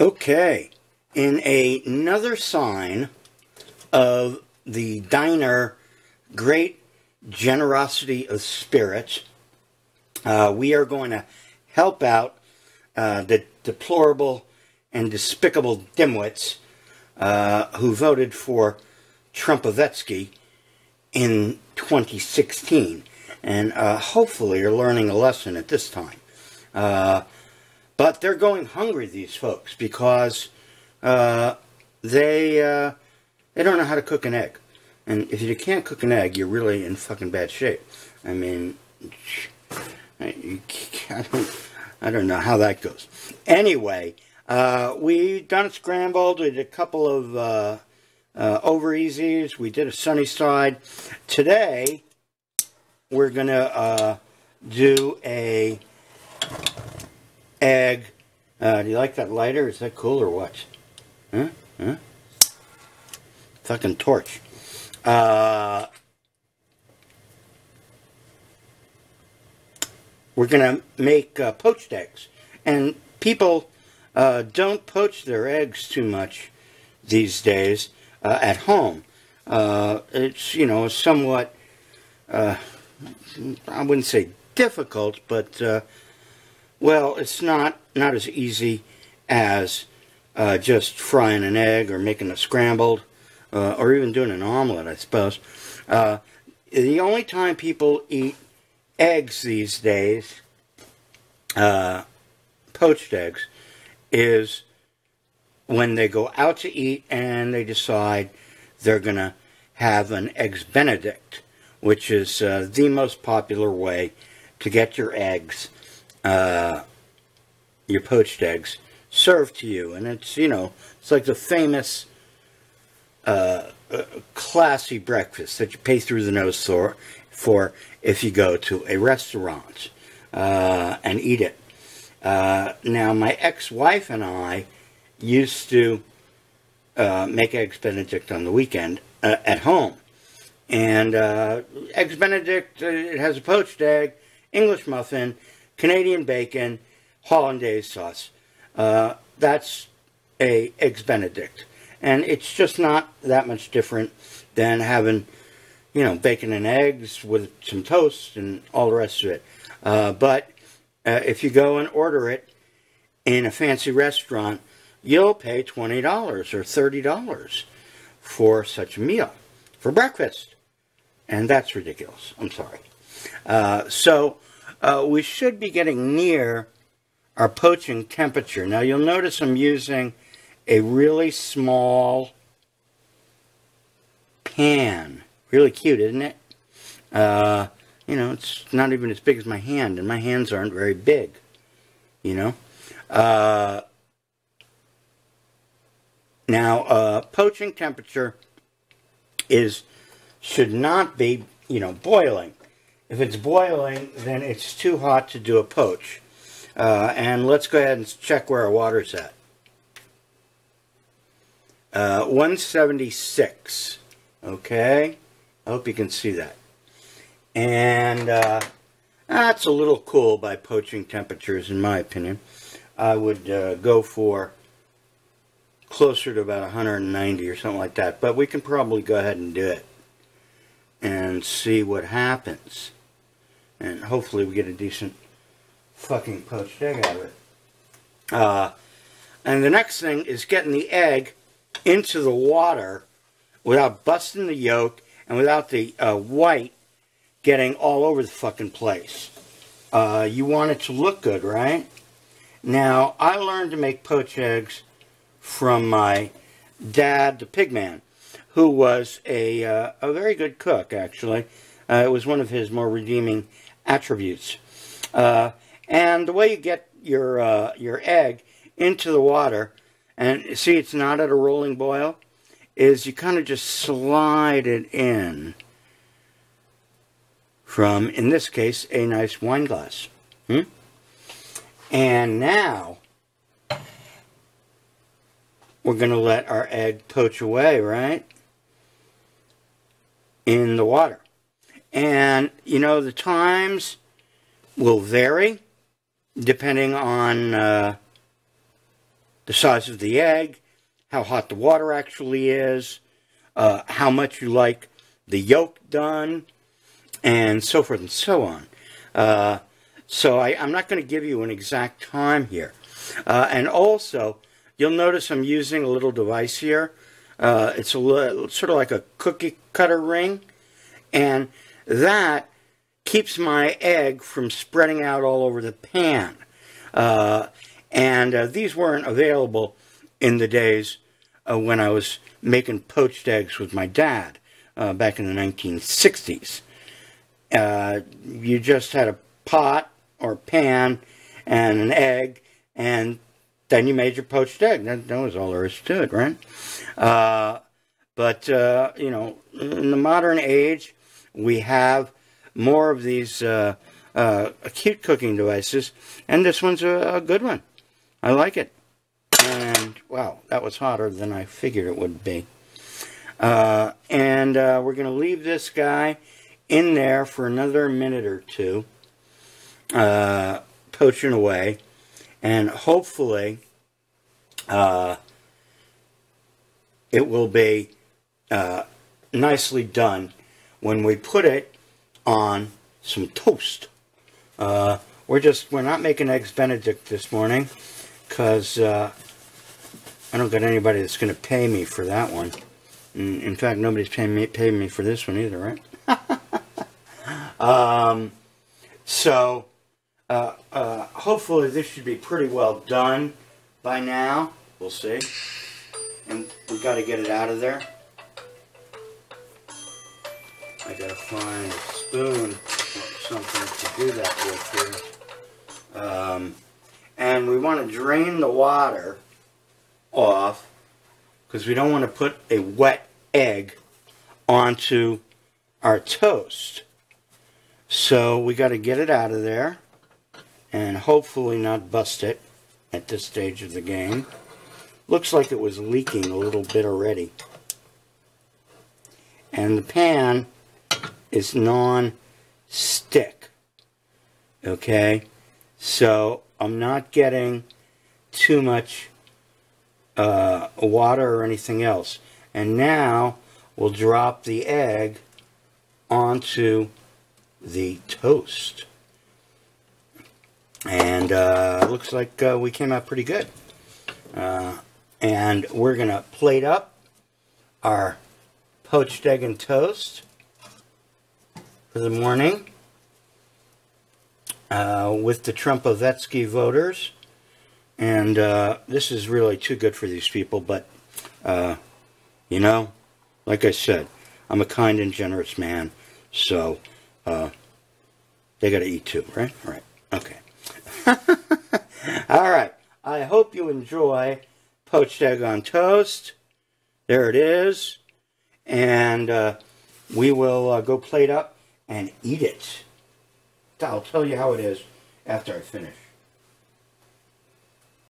Okay, in another sign of the diner great generosity of spirit, we are going to help out the deplorable and despicable Dimwits who voted for Trumpofsky in 2016, and hopefully are learning a lesson at this time. But they're going hungry, these folks, because they don't know how to cook an egg. And if you can't cook an egg, you're really in fucking bad shape. I mean, I don't know how that goes. Anyway, we done it scrambled. We did a couple of over easies. We did a sunny side. Today, we're going to do a egg. Do you like that lighter? Is that cool or what? Huh? Fucking torch. We're going to make poached eggs. And people don't poach their eggs too much these days at home. It's, you know, somewhat, I wouldn't say difficult, but well, it's not as easy as just frying an egg or making a scrambled or even doing an omelet, I suppose. The only time people eat eggs these days, poached eggs, is when they go out to eat and they decide they're going to have an Eggs Benedict, which is the most popular way to get your eggs, your poached eggs, served to you. And it's, you know, it's like the famous classy breakfast that you pay through the nose for if you go to a restaurant and eat it. Now, my ex-wife and I used to make Eggs Benedict on the weekend at home. And Eggs Benedict, it has a poached egg, English muffin, Canadian bacon, hollandaise sauce. That's a Eggs Benedict. And it's just not that much different than having, you know, bacon and eggs with some toast and all the rest of it. But if you go and order it in a fancy restaurant, you'll pay $20 or $30 for such a meal for breakfast. And that's ridiculous. I'm sorry. So we should be getting near our poaching temperature. Now, you'll notice I'm using a really small pan. Really cute, isn't it? You know, it's not even as big as my hand, and my hands aren't very big, you know. Now, poaching temperature should not be, you know, boiling. If it's boiling, then it's too hot to do a poach. And let's go ahead and check where our water's at. 176. Okay. I hope you can see that. And that's a little cool by poaching temperatures, in my opinion. I would go for closer to about 190 or something like that. But we can probably go ahead and do it and see what happens. And hopefully we get a decent fucking poached egg out of it. And the next thing is getting the egg into the water without busting the yolk and without the white getting all over the fucking place. You want it to look good, right? Now, I learned to make poached eggs from my dad, the pigman, who was a very good cook, actually. It was one of his more redeeming attributes. And the way you get your egg into the water, and see it's not at a rolling boil, is you kind of just slide it in from, in this case, a nice wine glass. And now we're going to let our egg poach away, right, in the water. And, you know, the times will vary depending on the the size of the egg, how hot the water actually is, how much you like the yolk done, and so forth and so on. So I'm not going to give you an exact time here. And also, you'll notice I'm using a little device here. It's sort of like a cookie cutter ring, and that keeps my egg from spreading out all over the pan. And these weren't available in the days when I was making poached eggs with my dad back in the 1960s. You just had a pot or pan and an egg, and then you made your poached egg. That was all there is to it, right? But you know, in the modern age, we have more of these acute cooking devices, and this one's a good one. I like it. And, wow, that was hotter than I figured it would be. And we're going to leave this guy in there for another minute or two, poaching away, and hopefully it will be nicely done when we put it on some toast. We're not making eggs Benedict this morning, because I don't got anybody that's going to pay me for that one. In fact, nobody's paying me for this one either, right? So hopefully this should be pretty well done by now. We'll see. And we've got to get it out of there. I got to find a spoon or something to do that with here. And we want to drain the water off, because we don't want to put a wet egg onto our toast. So we got to get it out of there and hopefully not bust it at this stage of the game. Looks like it was leaking a little bit already. And the pan is non-stick. Okay? So I'm not getting too much water or anything else. And now we'll drop the egg onto the toast. And looks like we came out pretty good. And we're going to plate up our poached egg and toast for the morning with the Trumpofsky Voters. And this is really too good for these people, but, you know, like I said, I'm a kind and generous man, so they got to eat too, right? All right, okay. All right, I hope you enjoy poached egg on toast. There it is. And we will go plate up and eat it. I'll tell you how it is after I finish.